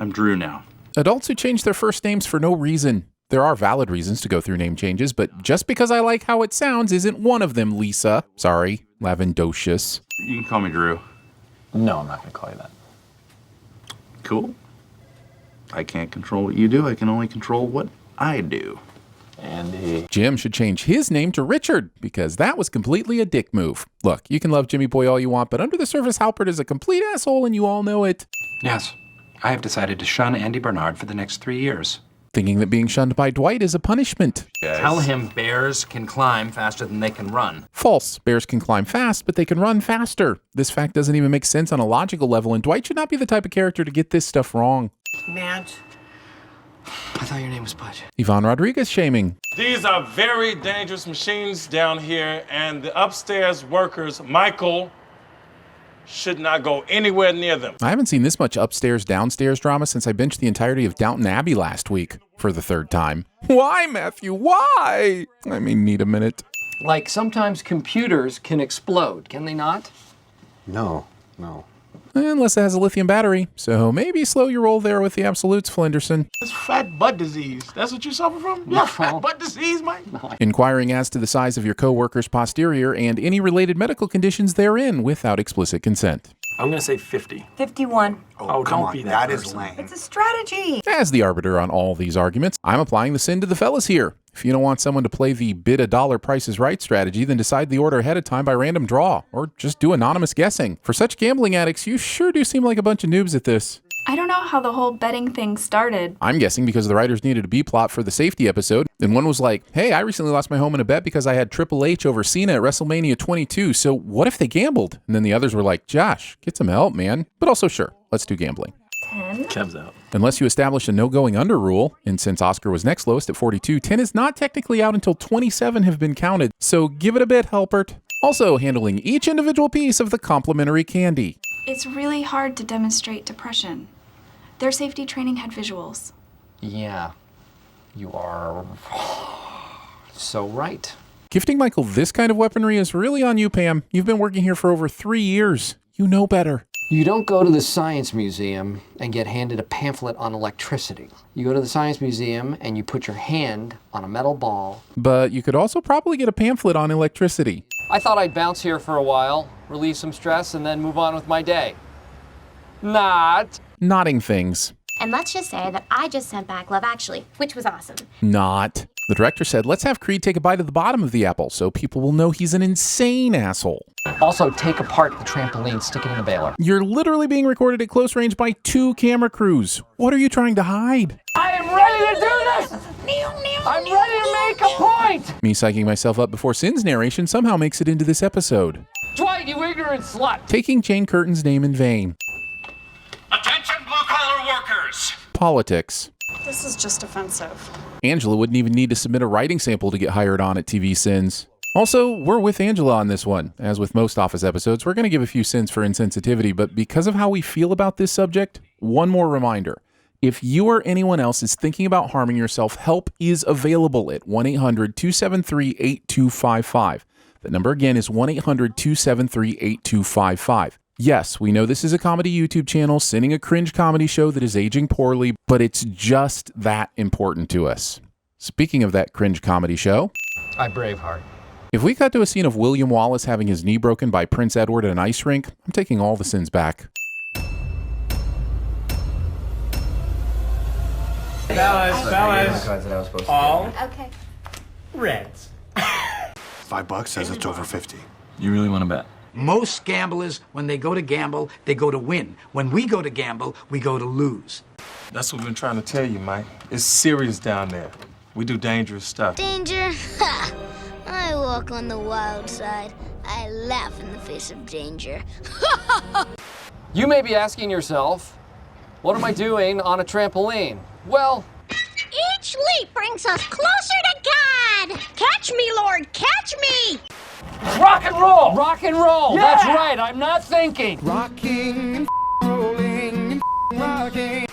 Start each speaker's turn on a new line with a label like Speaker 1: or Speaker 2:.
Speaker 1: I'm Drew now.
Speaker 2: Adults who change their first names for no reason. There are valid reasons to go through name changes, but just because I like how it sounds isn't one of them, Lisa. Sorry, Lavendocious.
Speaker 1: You can call me Drew.
Speaker 3: No, I'm not going to call you that.
Speaker 1: Cool. I can't control what you do. I can only control what I do.
Speaker 3: Andy.
Speaker 2: Jim should change his name to Richard, because that was completely a dick move. Look, you can love Jimmy Boy all you want, but under the surface, Halpert is a complete asshole, and you all know it.
Speaker 4: Yes, I have decided to shun Andy Bernard for the next 3 years.
Speaker 2: Thinking that being shunned by Dwight is a punishment.
Speaker 1: Yes.
Speaker 4: Tell him bears can climb faster than they can run.
Speaker 2: False. Bears can climb fast, but they can run faster. This fact doesn't even make sense on a logical level, and Dwight should not be the type of character to get this stuff wrong.
Speaker 5: Matt, I thought your name was Bud.
Speaker 2: Yvonne Rodriguez shaming.
Speaker 6: These are very dangerous machines down here, and the upstairs workers, Michael, should not go anywhere near them.
Speaker 2: I haven't seen this much upstairs, downstairs drama since I binged the entirety of Downton Abbey last week for the third time. Why, Matthew? Why? I mean, need a minute.
Speaker 5: Like, sometimes computers can explode, can they not?
Speaker 3: No.
Speaker 2: Unless it has a lithium battery. So maybe slow your roll there with the absolutes, Flenderson.
Speaker 6: It's fat butt disease. That's what you suffer from?
Speaker 5: No.
Speaker 6: Fat butt disease, Mike?
Speaker 2: Inquiring as to the size of your coworker's posterior and any related medical conditions therein without explicit consent.
Speaker 6: I'm going to say 50.
Speaker 7: 51.
Speaker 6: Oh,
Speaker 8: Come
Speaker 6: don't
Speaker 8: on,
Speaker 6: be
Speaker 8: that is
Speaker 6: person.
Speaker 8: lame.
Speaker 7: It's a strategy.
Speaker 2: As the arbiter on all these arguments, I'm applying the sin to the fellas here. If you don't want someone to play the bid a dollar Price is Right strategy, then decide the order ahead of time by random draw, or just do anonymous guessing. For such gambling addicts, you sure do seem like a bunch of noobs at this.
Speaker 9: I don't know how the whole betting thing started.
Speaker 2: I'm guessing because the writers needed a B-plot for the safety episode, and one was like, hey, I recently lost my home in a bet because I had Triple H over Cena at WrestleMania 22, so what if they gambled? And then the others were like, Josh, get some help, man. But also, sure, let's do gambling.
Speaker 9: 10.
Speaker 6: Kev's out.
Speaker 2: Unless you establish a no-going under rule, and since Oscar was next lowest at 42, 10 is not technically out until 27 have been counted, so give it a bit, Halpert. Also handling each individual piece of the complimentary candy.
Speaker 9: It's really hard to demonstrate depression. Their safety training had visuals.
Speaker 5: Yeah, you are so right.
Speaker 2: Gifting Michael this kind of weaponry is really on you, Pam. You've been working here for over 3 years. You know better.
Speaker 5: You don't go to the Science Museum and get handed a pamphlet on electricity. You go to the Science Museum and you put your hand on a metal ball.
Speaker 2: But you could also probably get a pamphlet on electricity.
Speaker 5: I thought I'd bounce here for a while, relieve some stress, and then move on with my day. Not.
Speaker 2: Nodding things.
Speaker 10: And let's just say that I just sent back Love Actually, which was awesome.
Speaker 2: Not. The director said, let's have Creed take a bite of the bottom of the apple so people will know he's an insane asshole.
Speaker 5: Also, take apart the trampoline, stick it in a baler.
Speaker 2: You're literally being recorded at close range by 2 camera crews. What are you trying to hide?
Speaker 5: I am ready to do this! I'm ready to make a point!
Speaker 2: Me psyching myself up before Sin's narration somehow makes it into this episode.
Speaker 5: Dwight, you ignorant slut!
Speaker 2: Taking Jane Curtin's name in vain.
Speaker 11: Attention blue-collar workers!
Speaker 2: Politics.
Speaker 9: This is just offensive.
Speaker 2: Angela wouldn't even need to submit a writing sample to get hired on at TVSins. Also, we're with Angela on this one. As with most Office episodes, we're going to give a few sins for insensitivity, but because of how we feel about this subject, one more reminder. If you or anyone else is thinking about harming yourself, help is available at 1-800-273-8255. The number again is 1-800-273-8255. Yes, we know this is a comedy YouTube channel sending a cringe comedy show that is aging poorly, but it's just that important to us. Speaking of that cringe comedy show,
Speaker 5: I Braveheart.
Speaker 2: if we cut to a scene of William Wallace having his knee broken by Prince Edward at an ice rink, I'm taking all the sins back.
Speaker 8: Fellas, all
Speaker 10: Okay.
Speaker 8: reds. $5 says it's over 50.
Speaker 4: You really want to bet?
Speaker 12: Most gamblers, when they go to gamble, they go to win. When we go to gamble, we go to lose.
Speaker 6: That's what we've been trying to tell you, Mike. It's serious down there. We do dangerous stuff.
Speaker 10: Danger? Ha! I walk on the wild side. I laugh in the face of danger.
Speaker 5: You may be asking yourself, what am I doing on a trampoline? Well,
Speaker 10: Each leap brings us closer to God! Catch me, Lord, catch me!
Speaker 5: rock and roll! Rock and roll!
Speaker 12: Yeah!
Speaker 5: That's right, I'm not thinking.
Speaker 12: Rocking and rolling and rocking.